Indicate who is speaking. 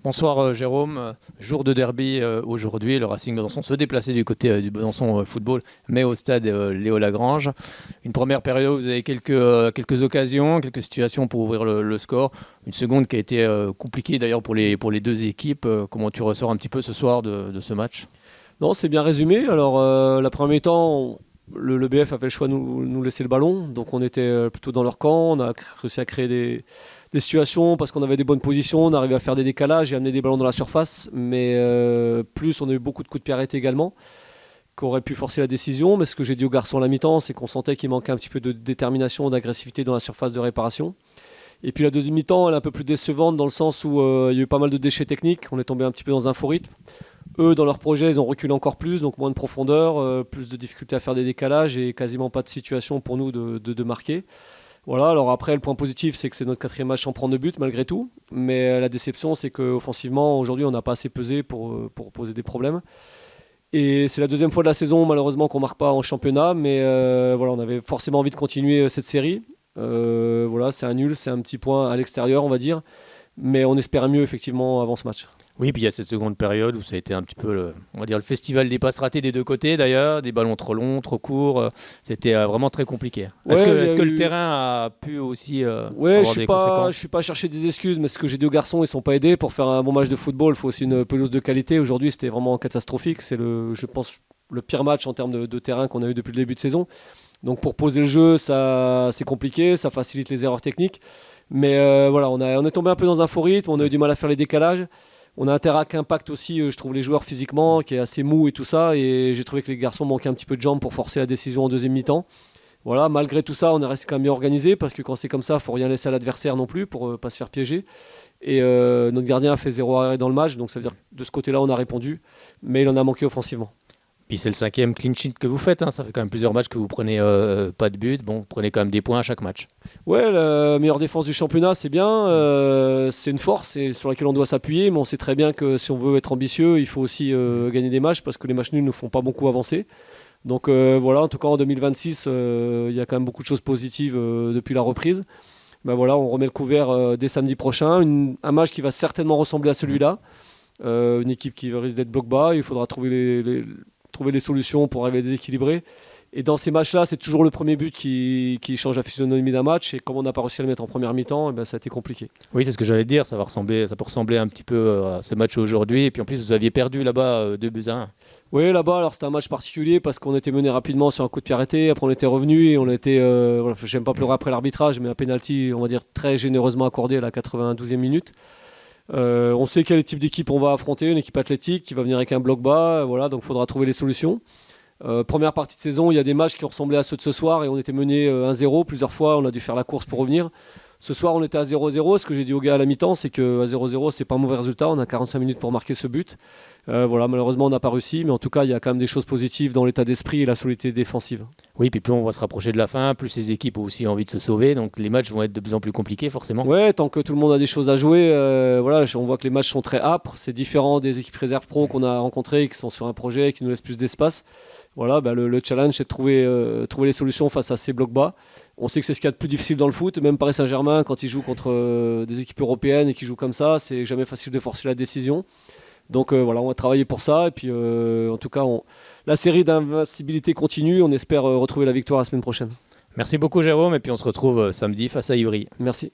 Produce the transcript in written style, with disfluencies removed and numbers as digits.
Speaker 1: Bonsoir Jérôme, jour de derby aujourd'hui, le Racing Besançon se déplaçait du côté du Besançon Football, mais au stade Léo Lagrange. Une première période, vous avez quelques occasions, quelques situations pour ouvrir le score. Une seconde qui a été compliquée d'ailleurs pour les deux équipes. Comment tu ressors un petit peu ce soir de ce match?
Speaker 2: Non, c'est bien résumé. Alors, la première mi-temps, le BF a fait le choix de nous laisser le ballon. Donc, on était plutôt dans leur camp. On a réussi à créer des situations parce qu'on avait des bonnes positions. On arrivait à faire des décalages et amener des ballons dans la surface. Mais plus, on a eu beaucoup de coups de pied arrêtés également, qui auraient pu forcer la décision. Mais ce que j'ai dit aux garçons à la mi-temps, c'est qu'on sentait qu'il manquait un petit peu de détermination, d'agressivité dans la surface de réparation. Et puis la deuxième mi-temps, elle est un peu plus décevante dans le sens où il y a eu pas mal de déchets techniques. On est tombé un petit peu dans un faux rythme. Eux, dans leur projet, ils ont reculé encore plus, donc moins de profondeur, plus de difficultés à faire des décalages et quasiment pas de situation pour nous de marquer. Voilà, alors après, le point positif, c'est que c'est notre quatrième match sans prendre de but, malgré tout. Mais la déception, c'est qu'offensivement, aujourd'hui, on n'a pas assez pesé pour poser des problèmes. Et c'est la deuxième fois de la saison, malheureusement, qu'on ne marque pas en championnat. Mais voilà, on avait forcément envie de continuer cette série. Voilà, c'est un nul, c'est un petit point à l'extérieur, on va dire. Mais on espérait mieux, effectivement, avant ce match.
Speaker 1: Oui, puis il y a cette seconde période où ça a été un petit peu, on va dire, le festival des passes ratées des deux côtés d'ailleurs, des ballons trop longs, trop courts. C'était vraiment très compliqué. Est-ce
Speaker 2: Ouais,
Speaker 1: que le terrain a pu aussi
Speaker 2: ouais,
Speaker 1: avoir des conséquences?
Speaker 2: je suis pas à chercher des excuses, mais ce que j'ai dit aux garçons, ils sont pas aidés. Pour faire un bon match de football, il faut aussi une pelouse de qualité. Aujourd'hui, c'était vraiment catastrophique. C'est je pense, le pire match en termes de terrain qu'on a eu depuis le début de saison. Donc pour poser le jeu, ça, c'est compliqué, ça facilite les erreurs techniques. Mais voilà, on est tombé un peu dans un faux rythme, on a eu du mal à faire les décalages. On a un terrain qui impacte aussi, je trouve, les joueurs physiquement, qui est assez mou et tout ça. Et j'ai trouvé que les garçons manquaient un petit peu de jambes pour forcer la décision en deuxième mi-temps. Voilà, malgré tout ça, on est resté quand même bien organisé parce que quand c'est comme ça, il faut rien laisser à l'adversaire non plus pour pas se faire piéger. Et notre gardien a fait 0 arrêt dans le match, donc ça veut dire que de ce côté-là, on a répondu, mais il en a manqué offensivement.
Speaker 1: Puis c'est le cinquième clean sheet que vous faites, hein. Ça fait quand même plusieurs matchs que vous prenez pas de but. Bon, vous prenez quand même des points à chaque match.
Speaker 2: Ouais, la meilleure défense du championnat, c'est bien. C'est une force sur laquelle on doit s'appuyer, mais on sait très bien que si on veut être ambitieux, il faut aussi gagner des matchs parce que les matchs nuls ne nous font pas beaucoup avancer. Donc voilà, en tout cas en 2026, il y a quand même beaucoup de choses positives depuis la reprise. Ben voilà, on remet le couvert dès samedi prochain. Un match qui va certainement ressembler à celui-là. Une équipe qui risque d'être bloc bas. Il faudra trouver les solutions pour arriver à déséquilibrer. Et dans ces matchs-là, c'est toujours le premier but qui change la physionomie d'un match. Et comme on n'a pas réussi à le mettre en première mi-temps, eh ben, ça a été compliqué.
Speaker 1: Oui, c'est ce que j'allais dire. Ça peut ressembler un petit peu à ce match aujourd'hui. Et puis en plus, vous aviez perdu là-bas 2 buts à 1.
Speaker 2: Oui, là-bas, alors c'était un match particulier parce qu'on était mené rapidement sur un coup de pied arrêté. Après, on était revenu et on était. Voilà, j'aime pas pleurer après l'arbitrage, mais un penalty, on va dire, très généreusement accordé à la 92e minute. On sait quel type d'équipe on va affronter, une équipe athlétique qui va venir avec un bloc bas. Voilà, donc il faudra trouver les solutions. Première partie de saison, il y a des matchs qui ont ressemblé à ceux de ce soir et on était mené 1-0 plusieurs fois. On a dû faire la course pour revenir. Ce soir, on était à 0-0. Ce que j'ai dit aux gars à la mi-temps, c'est qu'à 0-0, c'est pas un mauvais résultat. On a 45 minutes pour marquer ce but. Voilà, malheureusement, on n'a pas réussi. Mais en tout cas, il y a quand même des choses positives dans l'état d'esprit et la solidité défensive.
Speaker 1: Oui, puis plus on va se rapprocher de la fin, plus ces équipes ont aussi envie de se sauver. Donc les matchs vont être de plus en plus compliqués, forcément.
Speaker 2: Ouais, tant que tout le monde a des choses à jouer, voilà, on voit que les matchs sont très âpres. C'est différent des équipes réserve pro qu'on a rencontrées, qui sont sur un projet et qui nous laissent plus d'espace. Voilà, bah, le challenge, c'est de trouver les solutions face à ces blocs bas. On sait que c'est ce qu'il y a de plus difficile dans le foot. Même Paris Saint-Germain, quand il joue contre des équipes européennes et qui jouent comme ça, c'est jamais facile de forcer la décision. Donc voilà, on va travailler pour ça. Et puis en tout cas, la série d'invincibilité continue. On espère retrouver la victoire la semaine prochaine.
Speaker 1: Merci beaucoup, Jérôme. Et puis on se retrouve samedi face à Ivry.
Speaker 2: Merci.